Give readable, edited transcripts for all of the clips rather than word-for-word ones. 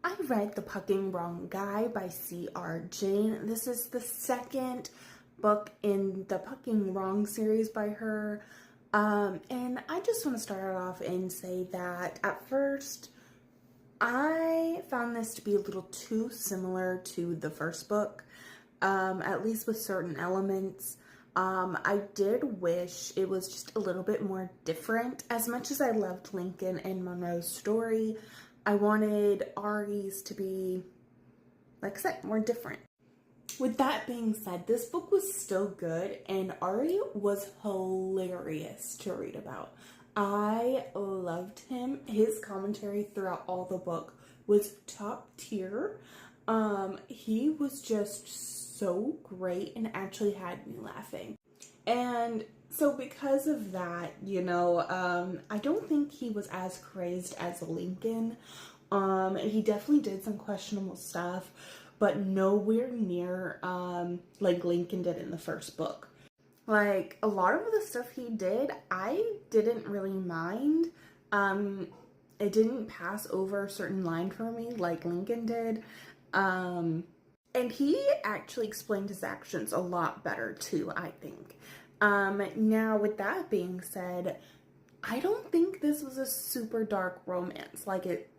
I read The Pucking Wrong Guy by C.R. Jane. This is the second book in the Pucking Wrong series by her. And I just want to start off and say that at first I found this to be a little too similar to the first book, at least with certain elements. I did wish it was just a little bit more different. As much as I loved Lincoln and Monroe's story, I wanted Ari's to be, like I said, more different. With that being said, this book was still good and Ari was hilarious to read about. I loved him. His commentary throughout all the book was top tier. He was just so great and actually had me laughing. And so because of that, I don't think he was as crazed as Lincoln. He definitely did some questionable stuff, but nowhere near like Lincoln did in the first book. Like, a lot of the stuff he did, I didn't really mind. It didn't pass over a certain line for me like Lincoln did. And he actually explained his actions a lot better too, I think. Now, with that being said, I don't think this was a super dark romance like it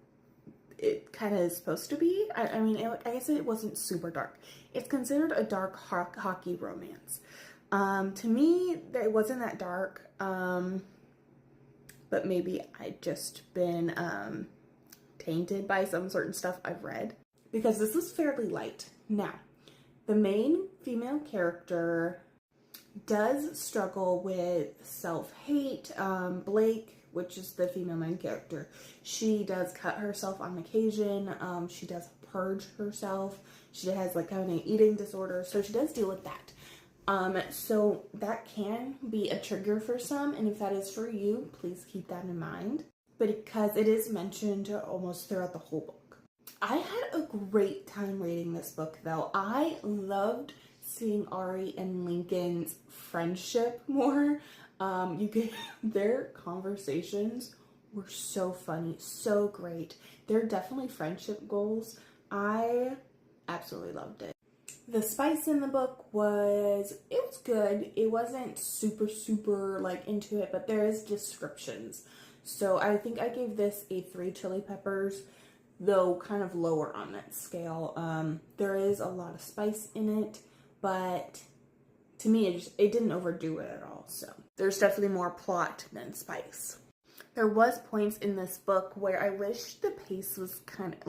kind of is supposed to be. I mean, I guess it wasn't super dark. It's considered a dark hockey romance. To me, it wasn't that dark, but maybe I'd just been tainted by some certain stuff I've read, because this is fairly light. Now, the main female character does struggle with self-hate. Blake, which is the female main character, she does cut herself on occasion. She does purge herself. She has like kind of an eating disorder, so she does deal with that. So that can be a trigger for some, and if that is for you, please keep that in mind. But because it is mentioned almost throughout the whole book. I had a great time reading this book though. I loved seeing Ari and Lincoln's friendship more. Their conversations were so funny, so great. They're definitely friendship goals. I absolutely loved it. The spice in the book was good. It wasn't super like into it, but there is descriptions. So I think I gave this a 3 chili peppers, though kind of lower on that scale. There is a lot of spice in it, but to me it didn't overdo it at all. So there's definitely more plot than spice. There was points in this book where I wish the pace was kind of